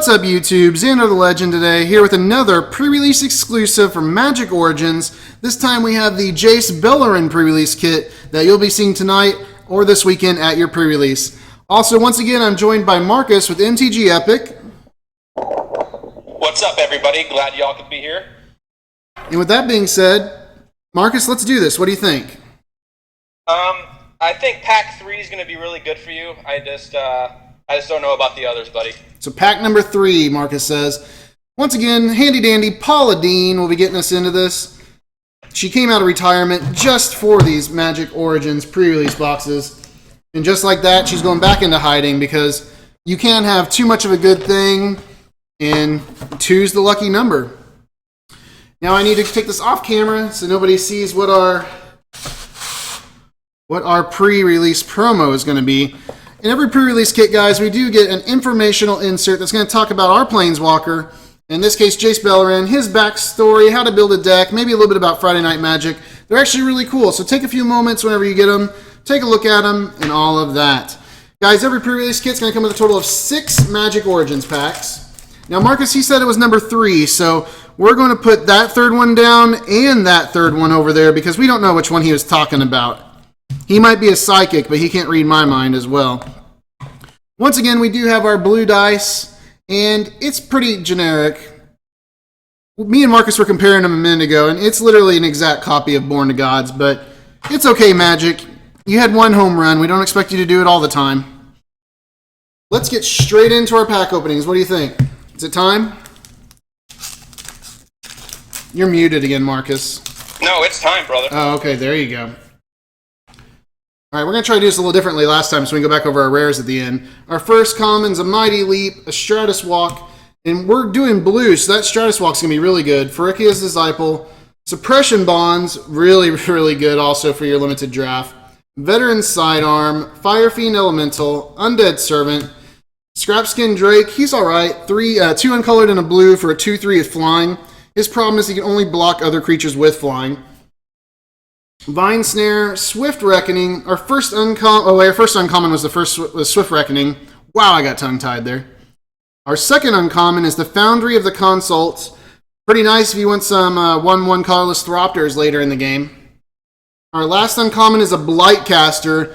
What's up, YouTube? Xandar the Legend today, here with another pre-release exclusive from Magic Origins. This time we have the Jace Bellerin pre-release kit that you'll be seeing tonight or this weekend at your pre-release. Also, once again, I'm joined by Marcus with MTG Epic. What's up, everybody? Glad y'all could be here. And with that being said, Marcus, let's do this. What do you think? I think Pack 3 is going to be really good for you. I just don't know about the others, buddy. So pack number 3, Marcus says. Once again, handy dandy Paula Deen will be getting us into this. She came out of retirement just for these Magic Origins pre-release boxes. And just like that, she's going back into hiding because you can't have too much of a good thing, and 2's the lucky number. Now I need to take this off camera so nobody sees what our pre-release promo is going to be. In every pre-release kit, guys, we do get an informational insert that's going to talk about our Planeswalker. In this case, Jace Bellerin, his backstory, how to build a deck, maybe a little bit about Friday Night Magic. They're actually really cool, so take a few moments whenever you get them, take a look at them, and all of that. Guys, every pre-release kit's going to come with a total of 6 Magic Origins packs. Now, Marcus, he said it was number 3, so we're going to put that third one down and that third one over there because we don't know which one he was talking about. He might be a psychic, but he can't read my mind as well. Once again, we do have our blue dice, and it's pretty generic. Me and Marcus were comparing them a minute ago, and it's literally an exact copy of Born to Gods, but it's okay, Magic. You had one home run. We don't expect you to do it all the time. Let's get straight into our pack openings. What do you think? Is it time? You're muted again, Marcus. No, it's time, brother. Oh, okay. There you go. All right, we're going to try to do this a little differently last time so we can go back over our rares at the end. Our first common's a Mighty Leap, a Stratus Walk, and we're doing blue, so that Stratus Walk's going to be really good. Phyrexia's Disciple, Suppression Bonds, really, really good also for your limited draft. Veteran Sidearm, Fire Fiend Elemental, Undead Servant, Scrapskin Drake, he's all right. 2 uncolored and a blue for a 2/3 with flying. His problem is he can only block other creatures with flying. Vine Snare, Swift Reckoning. Our first uncommon was Swift Reckoning. Wow, I got tongue-tied there. Our second uncommon is the Foundry of the Consult. Pretty nice if you want some 1/1 colorless Thropters later in the game. Our last uncommon is a Blightcaster.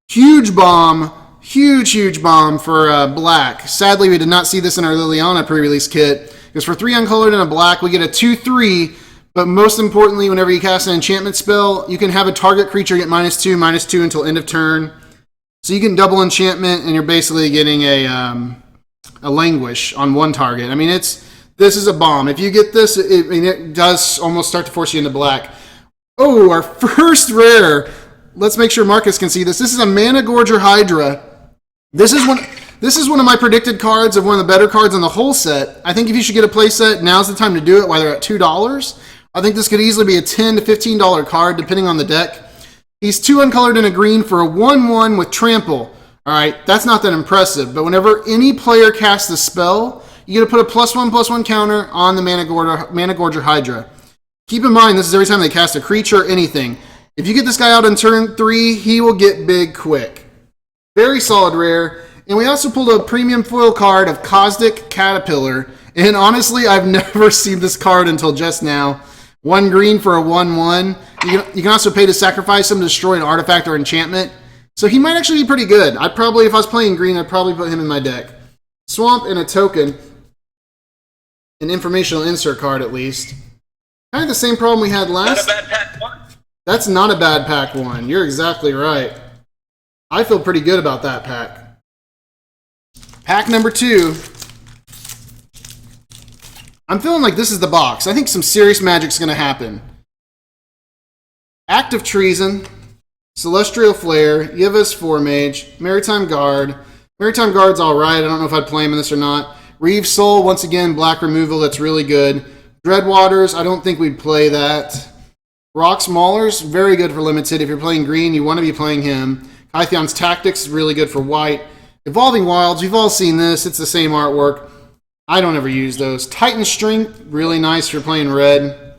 Huge bomb for black. Sadly, we did not see this in our Liliana pre-release kit, because for 3 uncolored and a black, we get a 2/3. But most importantly, whenever you cast an enchantment spell, you can have a target creature get -2/-2 until end of turn. So you can double enchantment, and you're basically getting a languish on one target. I mean, this is a bomb. If you get this, it does almost start to force you into black. Oh, our first rare. Let's make sure Marcus can see this. This is a Mana Gorger Hydra. This is one of my predicted cards of one of the better cards on the whole set. I think if you should get a play set, now's the time to do it while they're at $2. I think this could easily be a $10 to $15 card, depending on the deck. He's 2 uncolored and a green for a 1/1 with Trample. All right, that's not that impressive, but whenever any player casts a spell, you get to put a +1/+1 counter on the Mana Gorger Hydra. Keep in mind, this is every time they cast a creature or anything. If you get this guy out on turn 3, he will get big quick. Very solid rare. And we also pulled a premium foil card of Cosmic Caterpillar. And honestly, I've never seen this card until just now. 1 green for a 1/1. You can also pay to sacrifice him to destroy an artifact or enchantment. So he might actually be pretty good. If I was playing green, I'd probably put him in my deck. Swamp and a token. An informational insert card, at least. Kind of the same problem we had last. Not a bad pack 1. That's not a bad pack 1. You're exactly right. I feel pretty good about that pack. Pack number 2. I'm feeling like this is the box. I think some serious magic's going to happen. Act of Treason, Celestial Flare, Yivas Formage, Maritime Guard. Maritime Guard's alright. I don't know if I'd play him in this or not. Reeve Soul, once again, black removal. That's really good. Dreadwaters, I don't think we'd play that. Rox Maulers, very good for limited. If you're playing green, you want to be playing him. Kythion's Tactics is really good for white. Evolving Wilds, we've all seen this. It's the same artwork. I don't ever use those. Titan Strength, really nice if you're playing red.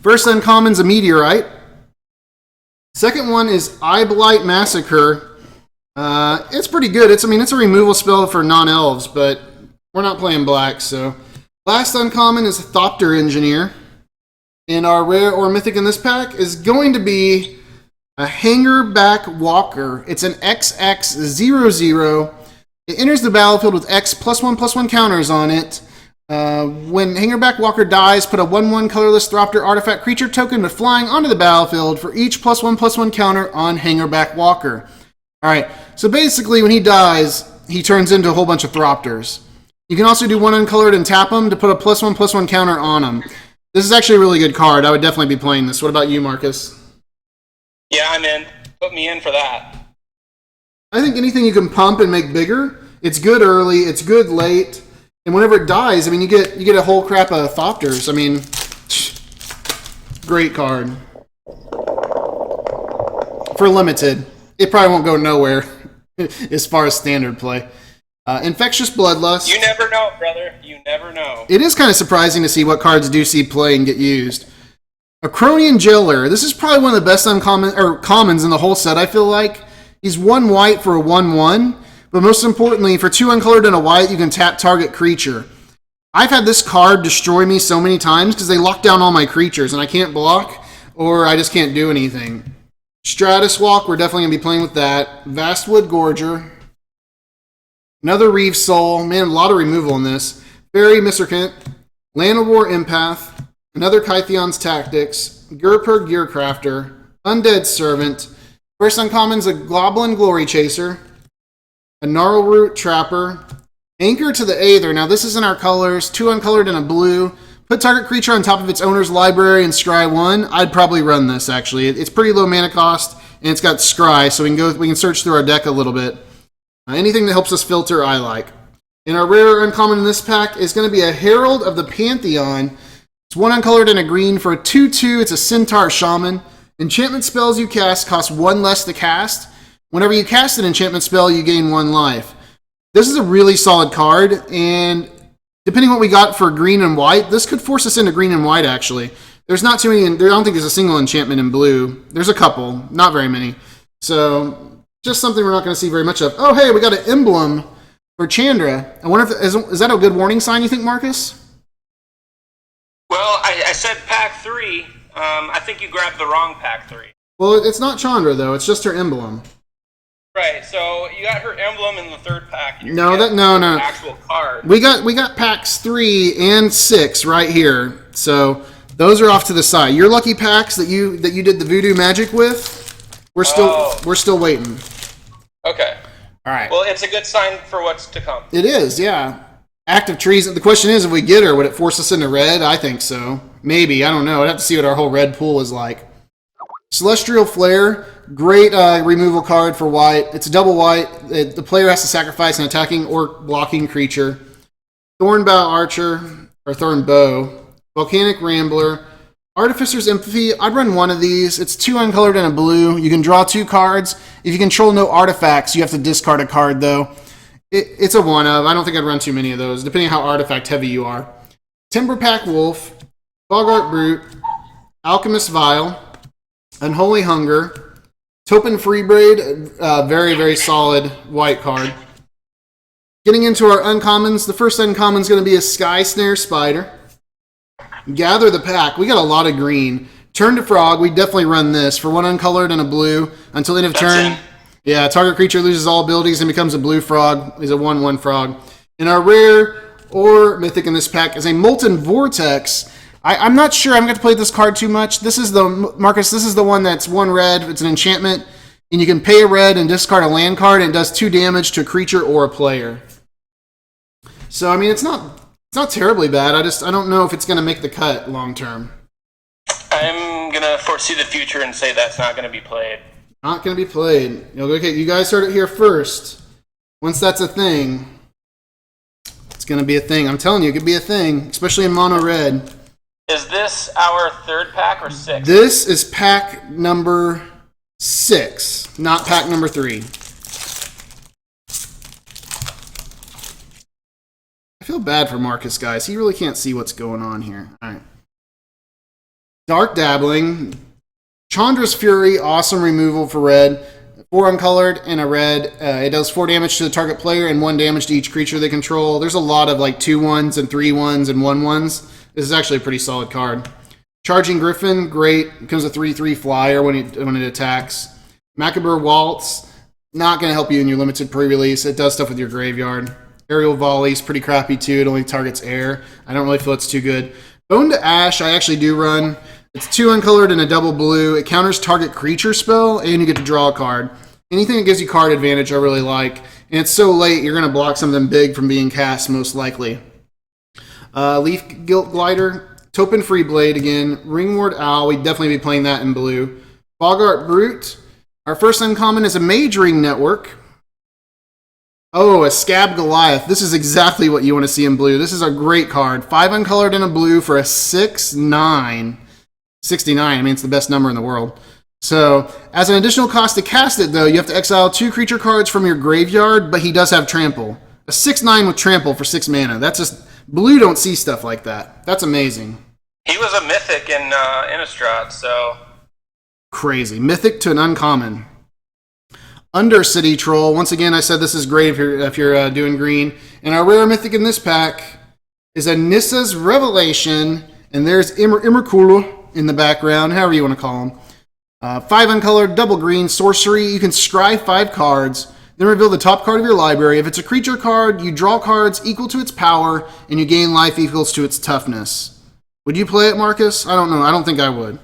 First uncommon's a Meteorite. Second one is Eyeblight Massacre. It's pretty good. It's a removal spell for non-elves, but we're not playing black, so. Last uncommon is Thopter Engineer. And our rare or mythic in this pack is going to be a Hangerback Walker. It's an XX00. It enters the battlefield with X +1/+1 counters on it. When Hangerback Walker dies, put a 1/1 colorless Thopter artifact creature token with flying onto the battlefield for each +1/+1 counter on Hangerback Walker. Alright, so basically when he dies, he turns into a whole bunch of Thopters. You can also do 1 uncolored and tap him to put a +1/+1 counter on him. This is actually a really good card. I would definitely be playing this. What about you, Marcus? Yeah, I'm in. Put me in for that. I think anything you can pump and make bigger, it's good early, it's good late, and whenever it dies, I mean, you get a whole crap of Thopters. I mean, great card. For limited. It probably won't go nowhere as far as standard play. Infectious Bloodlust. You never know, brother. You never know. It is kind of surprising to see what cards do see play and get used. Acronian Jailer. This is probably one of the best commons in the whole set, I feel like. He's 1 white for a 1/1, but most importantly, for 2 uncolored and a white, you can tap target creature. I've had this card destroy me so many times because they lock down all my creatures and I can't block or I just can't do anything. Stratus Walk, we're definitely going to be playing with that. Vastwood Gorger. Another Reeve Soul. Man, a lot of removal in this. Fairy Misserkent. Land of War Empath. Another Kythion's Tactics. Gurper Gearcrafter. Undead Servant. First uncommon's a Goblin Glory Chaser. A Gnarlroot Trapper. Anchor to the Aether. Now this is in our colors. 2 uncolored and a blue. Put target creature on top of its owner's library and scry 1. I'd probably run this, actually. It's pretty low mana cost, and it's got scry, so we can search through our deck a little bit. Anything that helps us filter, I like. And our rare uncommon in this pack is going to be a Herald of the Pantheon. It's 1 uncolored and a green for a 2/2. It's a Centaur Shaman. Enchantment spells you cast cost 1 less to cast. Whenever you cast an enchantment spell, you gain 1 life. This is a really solid card, and depending on what we got for green and white, this could force us into green and white, actually. There's not too many, I don't think there's a single enchantment in blue. There's a couple, not very many. So, just something we're not going to see very much of. Oh, hey, we got an emblem for Chandra. I wonder if, is that a good warning sign, you think, Marcus? Well, I said pack 3. I think you grabbed the wrong pack 3. Well, it's not Chandra, though. It's just her emblem. Right, so you got her emblem in the 3rd pack. No. Actual card. We got packs 3 and 6 right here. So those are off to the side. Your lucky packs that you did the voodoo magic with, we're still waiting. Okay. All right. Well, it's a good sign for what's to come. It is, yeah. Active treason. The question is, if we get her, would it force us into red? I think so. Maybe. I don't know. I'd have to see what our whole red pool is like. Celestial Flare. Great removal card for white. It's a double white. The player has to sacrifice an attacking or blocking creature. Thornbow Archer, or Thornbow. Volcanic Rambler. Artificer's Empathy. I'd run one of these. It's 2 uncolored and a blue. You can draw 2 cards. If you control no artifacts, you have to discard a card, though. It's a one of. I don't think I'd run too many of those, depending on how artifact heavy you are. Timberpack Wolf. Boggart Brute. Alchemist Vial. Unholy Hunger. Topin Freebraid. Very, very solid white card. Getting into our uncommons, the first uncommon is going to be a Sky Snare Spider. Gather the Pack. We got a lot of green. Turn to Frog. We definitely run this for 1 uncolored and a blue until end of turn. Yeah, target creature loses all abilities and becomes a blue frog. He's a 1/1 frog. And our rare or mythic in this pack is a Molten Vortex. I'm not sure I'm going to play this card too much. This is Marcus, this is the one that's 1 red. It's an enchantment. And you can pay a red and discard a land card, and it does 2 damage to a creature or a player. So, I mean, it's not terribly bad. I don't know if it's going to make the cut long term. I'm going to foresee the future and say that's not going to be played. Not going to be played. Okay, you guys heard it here first. Once that's a thing, it's going to be a thing. I'm telling you, it could be a thing, especially in mono red. Is this our 3rd pack or 6th? This is pack number 6, not pack number 3. I feel bad for Marcus, guys. He really can't see what's going on here. All right. Dark Dabbling. Chandra's Fury, awesome removal for red. 4 uncolored and a red. It does 4 damage to the target player and 1 damage to each creature they control. There's a lot of like 2/1s and 3/1s and 1/1s. This is actually a pretty solid card. Charging Griffin, great. It becomes a 3/3 flyer when it attacks. Macabre Waltz, not going to help you in your limited pre-release. It does stuff with your graveyard. Aerial Volley's pretty crappy too. It only targets air. I don't really feel it's too good. Bone to Ash, I actually do run. It's 2 uncolored and a double blue. It counters target creature spell, and you get to draw a card. Anything that gives you card advantage, I really like. And it's so late, you're going to block something big from being cast, most likely. Leaf Guilt Glider, Topin Free Blade again. Ringward Owl, we'd definitely be playing that in blue. Bogart Brute. Our first uncommon is a Mage Ring Network. Oh, a Scab Goliath. This is exactly what you want to see in blue. This is a great card. 5 uncolored and a blue for a 6/9. 69, I mean, it's the best number in the world. So, as an additional cost to cast it, though, you have to exile 2 creature cards from your graveyard, but he does have Trample. A 6/9 with Trample for 6 mana. That's just... Blue don't see stuff like that. That's amazing. He was a mythic in Innistrad, so... Crazy. Mythic to an uncommon. Undercity Troll. Once again, I said this is great if you're doing green. And our rare mythic in this pack is a Nissa's Revelation, and there's Immerkulu in the background, however you want to call him. 5 uncolored, double green, sorcery. You can scry 5 cards, then reveal the top card of your library. If it's a creature card, you draw cards equal to its power, and you gain life equals to its toughness. Would you play it, Marcus? I don't know. I don't think I would.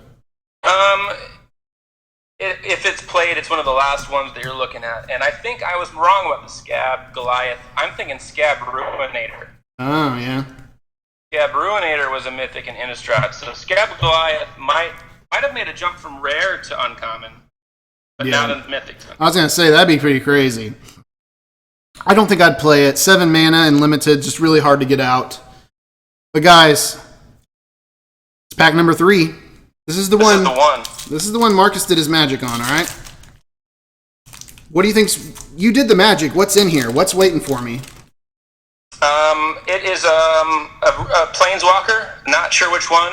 If it's played, it's one of the last ones that you're looking at. And I think I was wrong about the Scab Goliath. I'm thinking Scab Ruinator. Oh, yeah. Scab Ruinator was a mythic in Innistrad, so Scab Goliath might have made a jump from rare to uncommon, but not in mythic. I was going to say, that'd be pretty crazy. I don't think I'd play it. 7 mana and limited, just really hard to get out. But guys, it's pack number 3. This is the one. This is the one Marcus did his magic on, all right? What do you think? You did the magic. What's in here? What's waiting for me? It is a Planeswalker. Not sure which one,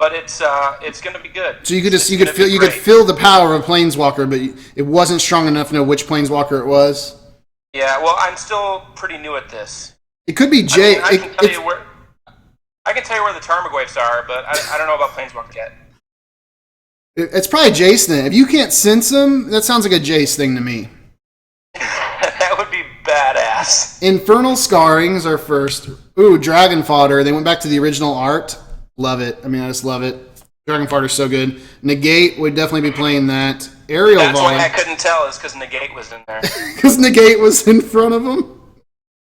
but it's going to be good. So you could feel the power of Planeswalker, but it wasn't strong enough to know which Planeswalker it was. Yeah, well, I'm still pretty new at this. It could be Jay. I can tell you where the Tarmogoyfs are, but I don't know about Planeswalker yet. It's probably Jace then. If you can't sense them, that sounds like a Jace thing to me. That would be badass. Infernal Scarring's our first. Ooh, Dragon Fodder. They went back to the original art. Love it. I mean, I just love it. Dragon Fodder's so good. Negate would definitely be playing that. Aerial That's Volley. why I couldn't tell, is because Negate was in there. Because Negate was in front of him.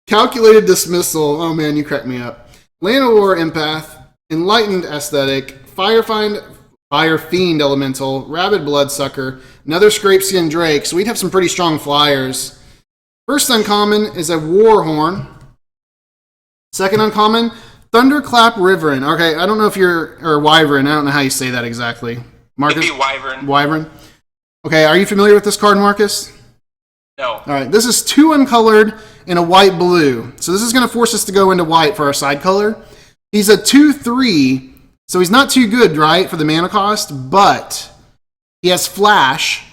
Calculated Dismissal. Oh man, you cracked me up. Land of War Empath. Enlightened Aesthetic. Fire Fiend Elemental, Rabid Bloodsucker, another Scrapeskin Drake. So we'd have some pretty strong flyers. First uncommon is a Warhorn. Second uncommon, Thunderclap Wyvern. Okay, I don't know if or Wyvern. I don't know how you say that exactly. Marcus? Maybe Wyvern. Wyvern. Okay, are you familiar with this card, Marcus? No. All right, this is 2 uncolored and a white blue. So this is going to force us to go into white for our side color. He's a 2/3. So he's not too good, right, for the mana cost, but he has Flash,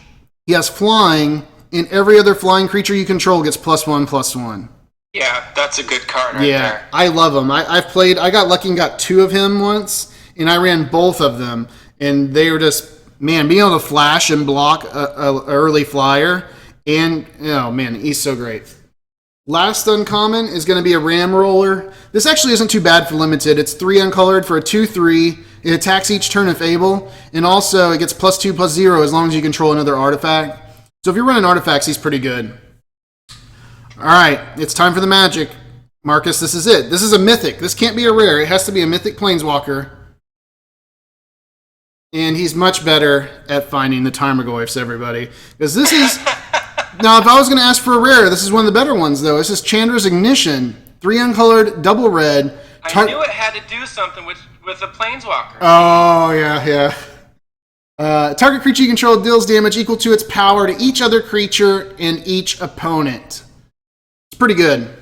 he has Flying, and every other flying creature you control gets +1/+1. Yeah, that's a good card right there. I love him. I got lucky and got 2 of him once, and I ran both of them, and they were just, man, being able to flash and block a early flyer, and, oh man, he's so great. Last uncommon is going to be a Ram Roller. This actually isn't too bad for limited. It's 3 uncolored for a 2/3. It attacks each turn if able, and also it gets +2/+0 as long as you control another artifact. So if you're running artifacts, he's pretty good. All right, it's time for the magic. Marcus, this is it. This is a mythic. This can't be a rare. It has to be a mythic Planeswalker. And he's much better at finding the Tarmogoyfs, everybody. Because this is... Now, if I was going to ask for a rare, this is one of the better ones, though. This is Chandra's Ignition. 3 uncolored, double red. I knew it had to do something with a Planeswalker. Oh, yeah. Target creature you control deals damage equal to its power to each other creature and each opponent. It's pretty good.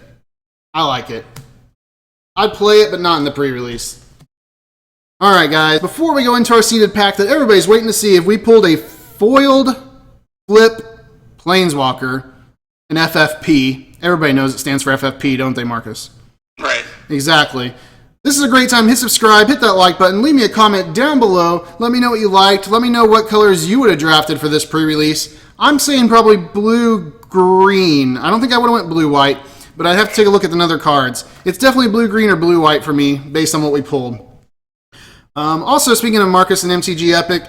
I like it. I'd play it, but not in the pre-release. All right, guys. Before we go into our seeded pack that everybody's waiting to see, if we pulled a foiled flip Planeswalker, an FFP. Everybody knows it stands for FFP, don't they, Marcus? Right. Exactly. This is a great time. Hit subscribe, hit that like button, leave me a comment down below. Let me know what you liked. Let me know what colors you would have drafted for this pre-release. I'm saying probably blue-green. I don't think I would have went blue-white, but I'd have to take a look at the other cards. It's definitely blue-green or blue-white for me, based on what we pulled. Also, speaking of Marcus and MTG Epic,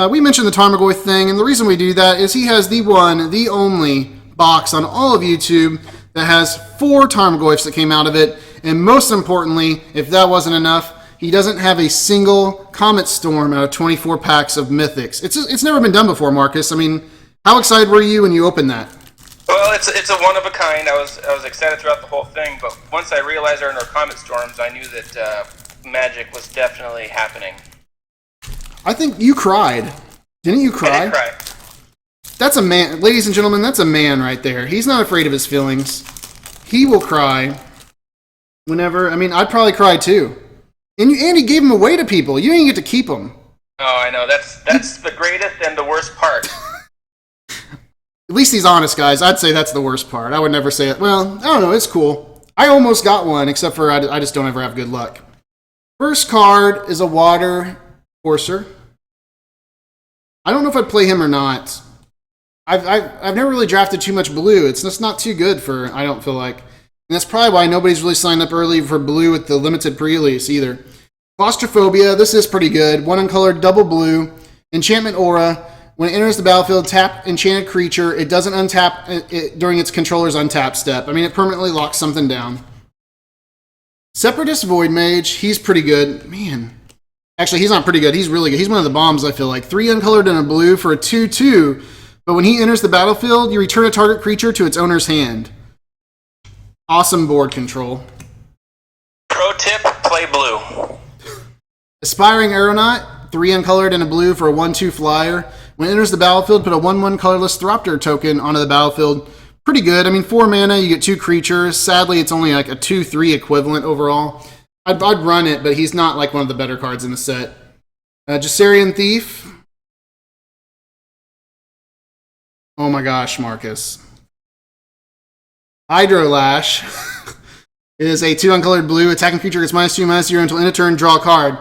we mentioned the Tarmogoyf thing, and the reason we do that is he has the one, the only box on all of YouTube that has 4 Tarmogoyfs that came out of it, and most importantly, if that wasn't enough, he doesn't have a single Comet Storm out of 24 packs of Mythics. It's never been done before, Marcus. I mean, how excited were you when you opened that? Well, it's a one of a kind. I was excited throughout the whole thing, but once I realized there were no Comet Storms, I knew that magic was definitely happening. I think you cried. Didn't you cry? I did cry. That's a man, ladies and gentlemen, that's a man right there. He's not afraid of his feelings. He will cry whenever, I mean, I'd probably cry too. And he gave them away to people. You didn't get to keep them. Oh, I know. That's the greatest and the worst part. At least he's honest, guys. I'd say that's the worst part. I would never say it. Well, I don't know. It's cool. I almost got one, except for I just don't ever have good luck. First card is a Water Courser. I don't know if I'd play him or not. I've never really drafted too much blue. It's just not too good for, I don't feel like. And that's probably why nobody's really signed up early for blue with the limited pre-release either. Claustrophobia, this is pretty good. 1 uncolored, double blue. Enchantment Aura. When it enters the battlefield, tap enchanted creature. It doesn't untap it during its controller's untap step. I mean, it permanently locks something down. Separatist Void Mage, he's pretty good. Man. Actually, he's not pretty good. He's really good. He's one of the bombs, I feel like. 3 uncolored and a blue for a 2/2. But when he enters the battlefield, you return a target creature to its owner's hand. Awesome board control. Pro tip, play blue. Aspiring Aeronaut, 3 uncolored and a blue for a 1/2 flyer. When it enters the battlefield, put a 1/1 colorless Thropter token onto the battlefield. Pretty good. I mean, 4 mana, you get 2 creatures. Sadly, it's only like a 2/3 equivalent overall. I'd run it, but he's not like one of the better cards in the set. Jacearian Thief. Oh my gosh, Marcus. Hydrolash is a 2 uncolored blue. Attacking creature gets -2/-0 until end of turn, draw a card.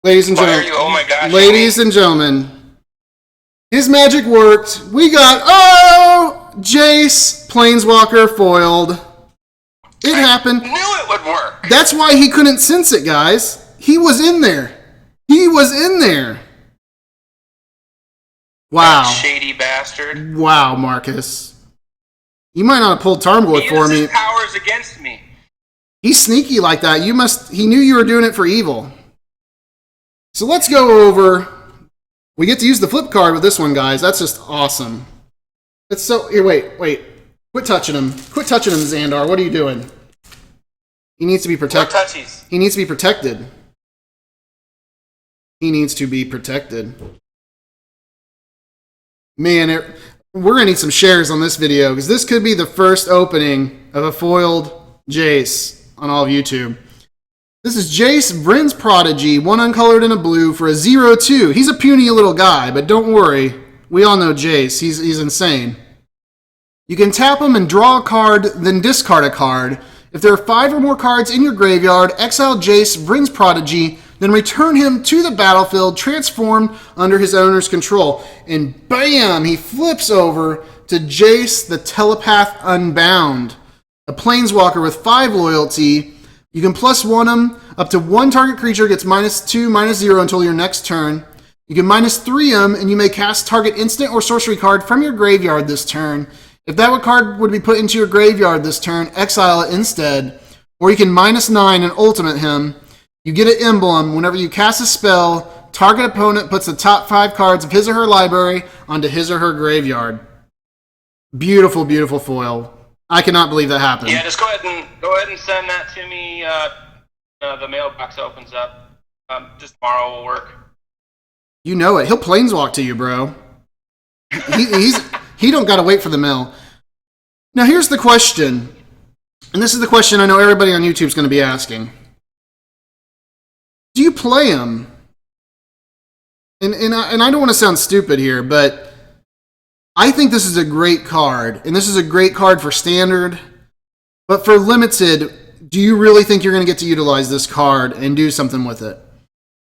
Ladies and gentlemen. Oh my gosh. Ladies and gentlemen. His magic worked. We got, Jace, Planeswalker foiled. It happened. I knew it would work. That's why he couldn't sense it, guys. He was in there. He was in there. Wow. That shady bastard. Wow, Marcus. You might not have pulled Tarmogoyf for me. He uses powers against me. He's sneaky like that. He knew you were doing it for evil. So let's go over. We get to use the flip card with this one, guys. That's just awesome. It's so. Here, wait. Quit touching him. Quit touching him, Zandar. What are you doing? He needs to be protected. No touchies. He needs to be protected. He needs to be protected. Man, we're going to need some shares on this video, because this could be the first opening of a foiled Jace on all of YouTube. This is Jace, Vryn's Prodigy, 1 uncolored and a blue for a 0/2. He's a puny little guy, but don't worry. We all know Jace. He's insane. You can tap him and draw a card, then discard a card. If there are 5 or more cards in your graveyard, exile Jace, Vryn's Prodigy, then return him to the battlefield, transformed under his owner's control. And bam! He flips over to Jace, the Telepath Unbound. A Planeswalker with 5 loyalty. You can +1 him. Up to 1 target creature gets -2/-0 until your next turn. You can -3 him, and you may cast target instant or sorcery card from your graveyard this turn. If that card would be put into your graveyard this turn, exile it instead. Or you can -9 and ultimate him. You get an emblem. Whenever you cast a spell, target opponent puts the top 5 cards of his or her library onto his or her graveyard. Beautiful, beautiful foil. I cannot believe that happened. Yeah, just go ahead and send that to me. The mailbox opens up. Just tomorrow will work. You know it. He'll planeswalk to you, bro. He don't got to wait for the mail. Now here's the question, and this is the question I know everybody on YouTube is going to be asking. Do you play him? and I don't want to sound stupid here, but I think this is a great card, and this is a great card for Standard. But for Limited, do you really think you're going to get to utilize this card and do something with it?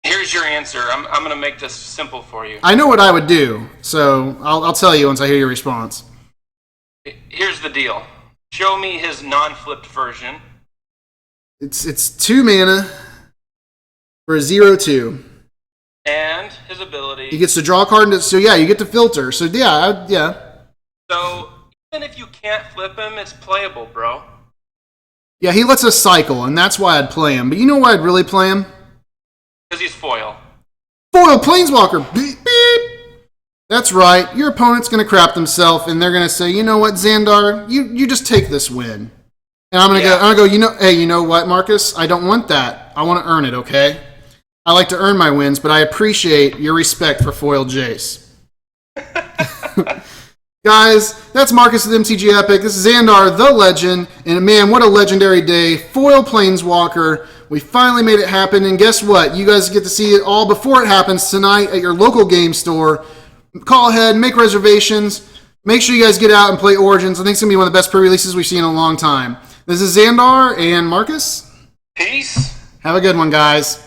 Here's your answer. I'm going to make this simple for you. I know what I would do, so I'll tell you once I hear your response. Here's the deal. Show me his non-flipped version. It's 2 mana for a 0/2. And his ability. He gets to draw a card, so yeah, you get to filter. So yeah. So even if you can't flip him, it's playable, bro. Yeah, he lets us cycle, and that's why I'd play him. But you know why I'd really play him? Because he's foil. Foil Planeswalker! Beep, beep! That's right. Your opponent's going to crap themselves, and they're going to say, you know what, Zandar, you just take this win. And I'm going to go, you know what, Marcus? I don't want that. I want to earn it, okay? I like to earn my wins, but I appreciate your respect for foil Jace. Guys, that's Marcus with MTG Epic. This is Zandar, the legend. And man, what a legendary day. Foil Planeswalker. We finally made it happen. And guess what? You guys get to see it all before it happens tonight at your local game store. Call ahead, make reservations. Make sure you guys get out and play Origins. I think it's going to be one of the best pre-releases we've seen in a long time. This is Zandar and Marcus. Peace. Have a good one, guys.